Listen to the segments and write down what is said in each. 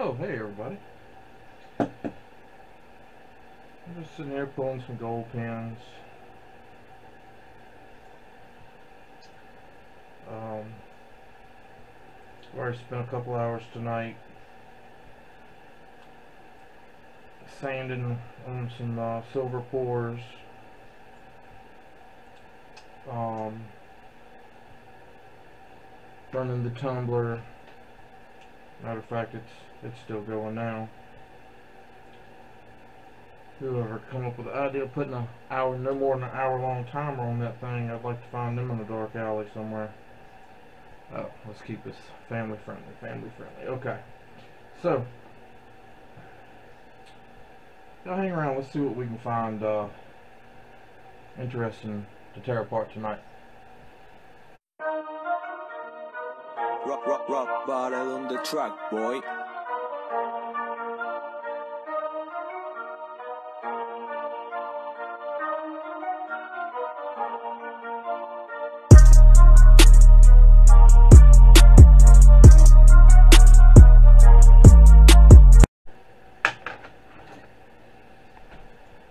Oh, hey everybody. I'm just sitting here pulling some gold pins. I've already spent a couple hours tonight sanding on some silver pours. Running the tumbler. Matter of fact, it's still going now. Whoever come up with the idea of putting no more than an hour-long timer on that thing, I'd like to find them in a dark alley somewhere. Oh, let's keep this family friendly. Okay, so y'all hang around. Let's see what we can find interesting to tear apart tonight. Rock bottle on the track, boy.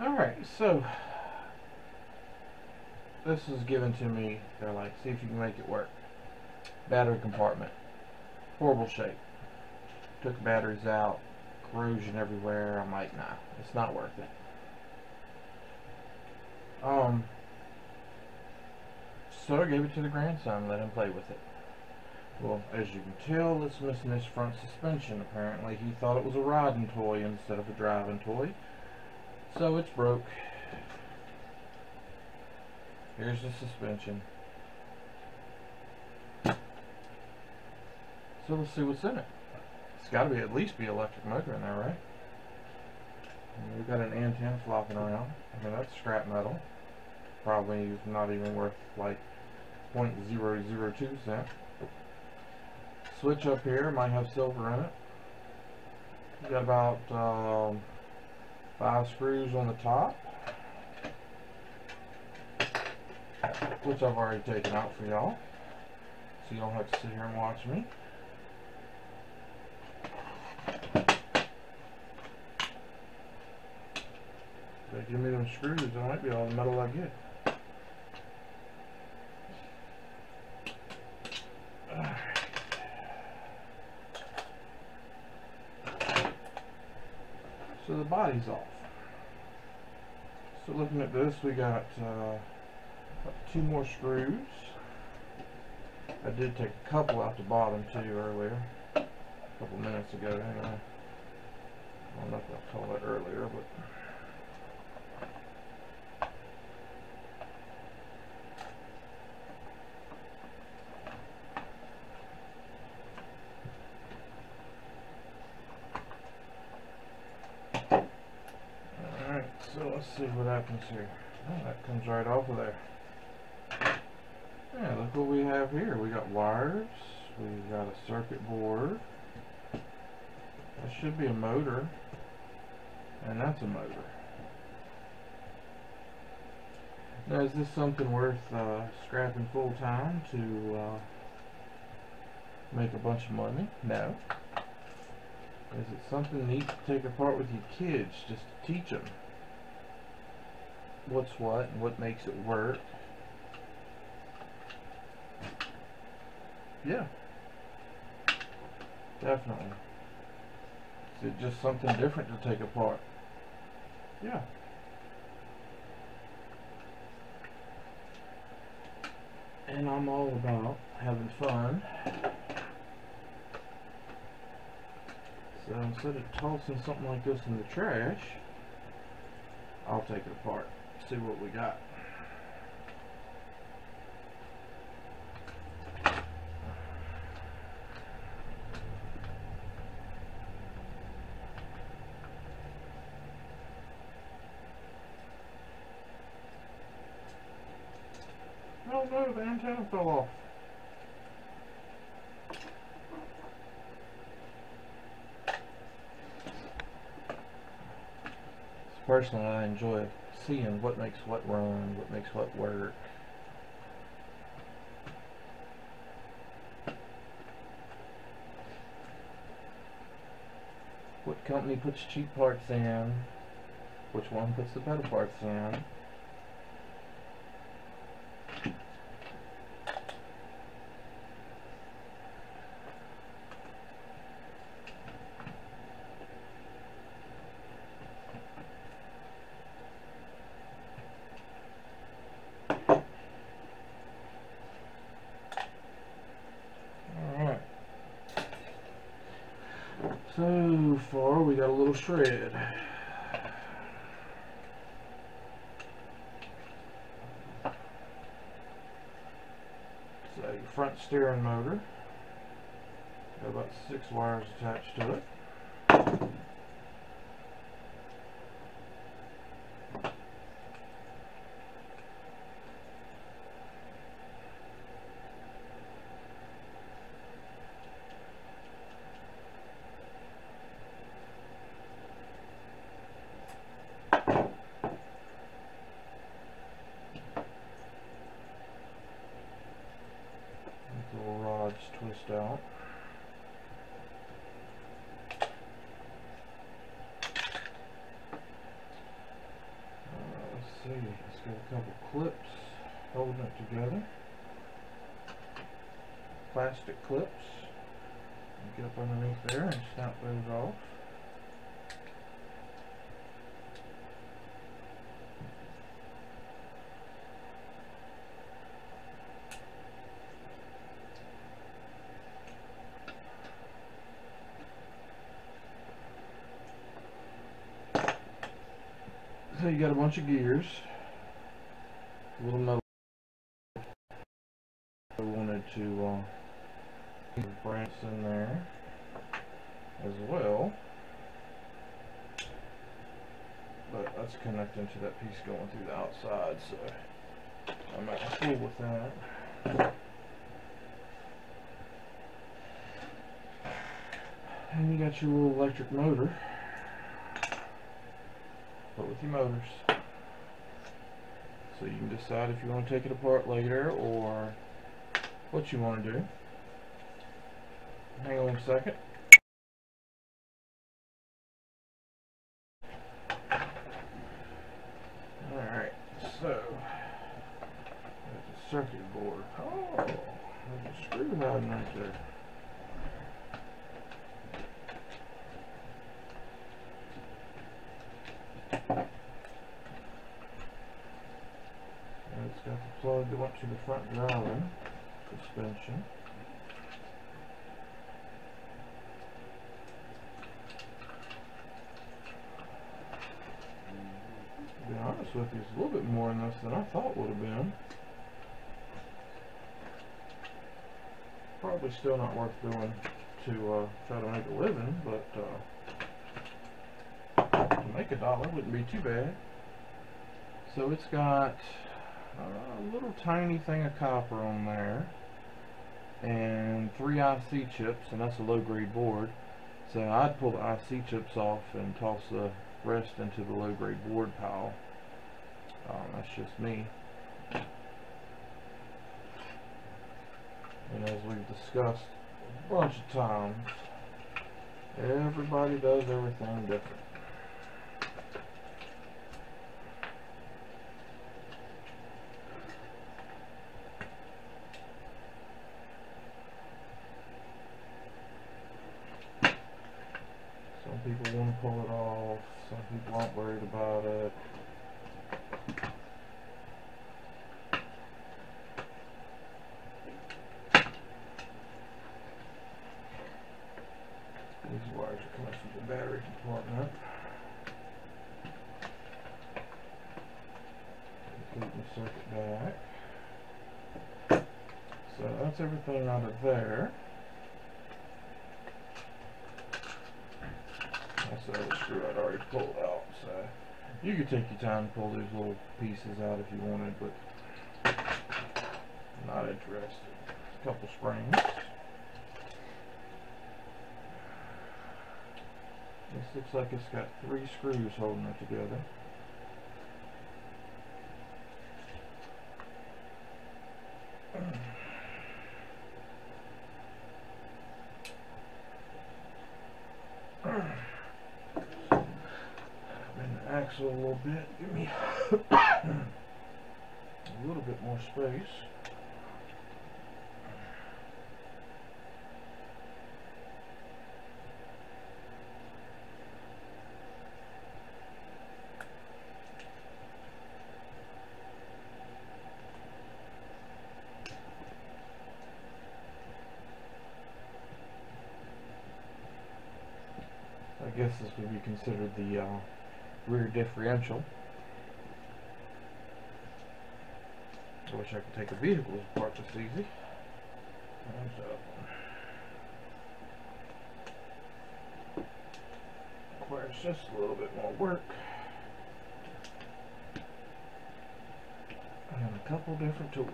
Alright, so this is given to me. They're like, see if you can make it work. Battery compartment. Horrible shape. Took the batteries out. Corrosion everywhere. I'm like, nah, it's not worth it. So I gave it to the grandson, let him play with it. Well, as you can tell, it's missing this front suspension. Apparently he thought it was a riding toy instead of a driving toy. So it's broke. Here's the suspension. So let's see what's in it. It's got to be at least be electric motor in there, right? And we've got an antenna flopping around. I mean, that's scrap metal. Probably not even worth like 0.002 cents. Switch up here might have silver in it. You got about 5 screws on the top, which I've already taken out for y'all, so you don't have to sit here and watch me. If they give me them screws, that might be all the metal I get. So the body's off. So looking at this, we got 2 more screws. I did take a couple out the bottom too earlier, a couple minutes ago anyway. I don't know if I'll call it earlier, but alright, so let's see what happens here. Oh, that comes right off of there. Yeah, look what we have here. We got wires, we got a circuit board. That should be a motor, and that's a motor. Now, is this something worth scrapping full time to make a bunch of money? No. Is it something neat to take apart with your kids just to teach them what's what and what makes it work? Yeah, definitely. Is it just something different to take apart? Yeah. And I'm all about having fun. So instead of tossing something like this in the trash, I'll take it apart, see what we got. Oh no, the antenna fell off. Personally, I enjoy seeing what makes what run, what makes what work. What company puts cheap parts in, which one puts the better parts in. So far, we got a little shred. So your front steering motor, got about 6 wires attached to it. The little rods twist out. Let's see, it's got a couple clips holding it together. Plastic clips. Get up underneath there and snap those off. So you got a bunch of gears, little metal. I wanted to branch in there as well, but that's connecting to that piece going through the outside, so I'm not cool with that. And you got your little electric motor. But with your motors, so you can decide if you want to take it apart later or what you want to do. Hang on a second. Alright, so there's a circuit board. Oh, there's a screw hiding right there. It's got the plug that went to the front driver suspension. To be honest with you, it's a little bit more in this than I thought would have been. Probably still not worth doing to try to make a living, but to make $1 wouldn't be too bad. So it's got a little tiny thing of copper on there and 3 IC chips, and that's a low-grade board. So I'd pull the IC chips off and toss the rest into the low-grade board pile. That's just me. And as we've discussed a bunch of times, everybody does everything different. Some people want to pull it off, some people aren't worried about it. These wires are coming from the battery compartment. Completing the circuit back. So that's everything out of there. That's the other screw I'd already pulled out, so you could take your time to pull these little pieces out if you wanted, but I'm not interested. A couple springs. This looks like it's got 3 screws holding it together. axle a little bit, give me a little bit more space. I guess this would be considered the rear differential. I wish I could take a vehicle apart this easy. There's that one. Requires just a little bit more work. And a couple different tools.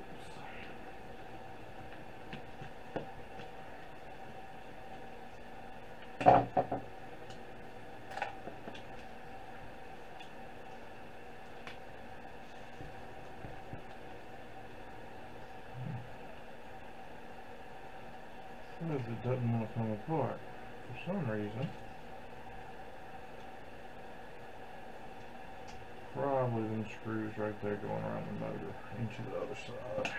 It doesn't want to come apart for some reason. Probably them screws right there going around the motor into the other side.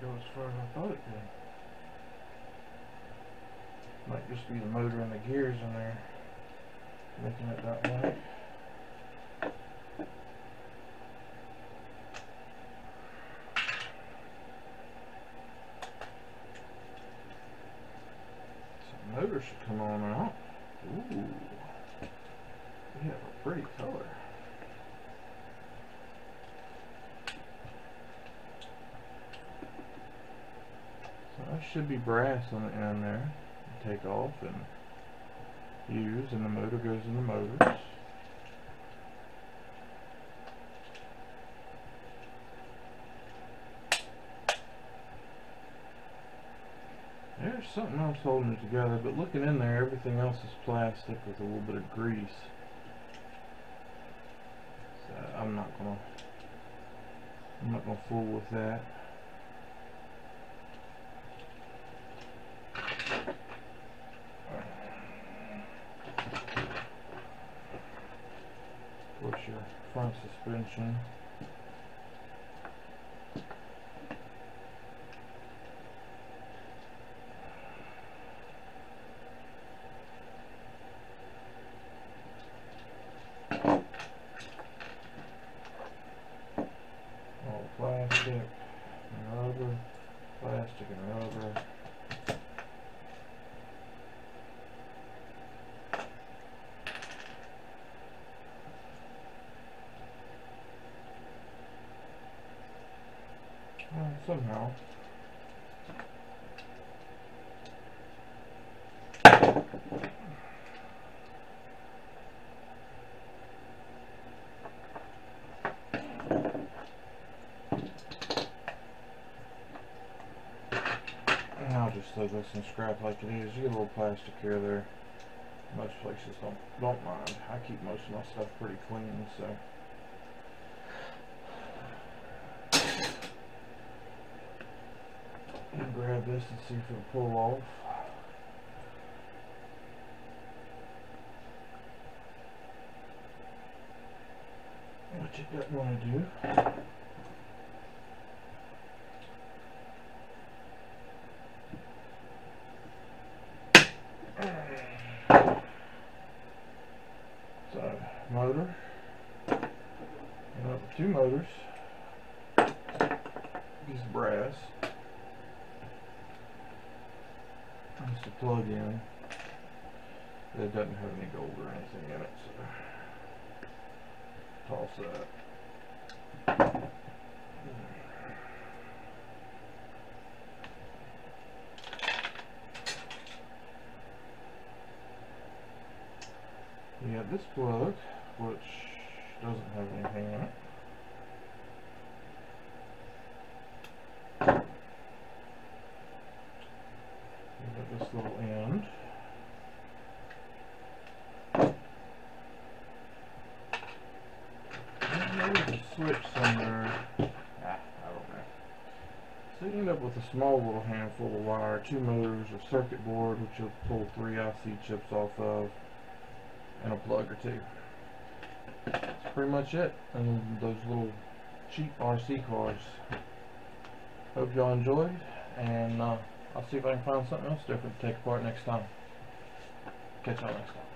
Go as far as I thought it did. Might just be the motor and the gears in there making it that way. So the motor should come on out. Ooh, we have a pretty color. That should be brass on the end there. Take off and use, and the motor goes in the motors. There's something else holding it together, but looking in there, everything else is plastic with a little bit of grease. So I'm not gonna fool with that. Of course, your front suspension. All plastic and rubber, plastic and rubber. Somehow. And I'll just throw this in scrap like it is. You get a little plastic here or there. Most places don't mind. I keep most of my stuff pretty clean, so. And grab this and see if it'll pull off. Which it doesn't want to do. So, motor. And up with two motors. Piece of brass. Just a plug in. It doesn't have any gold or anything in it, so toss that. You have this plug, which doesn't have anything in it. At this little end. Maybe there's a switch somewhere. I don't know. So you end up with a small little handful of wire, 2 motors, a circuit board which you'll pull 3 IC chips off of, and a plug or 2. That's pretty much it. And those little cheap RC cars. Hope y'all enjoyed, and I'll see if I can find something else different to take apart next time. Catch y'all next time.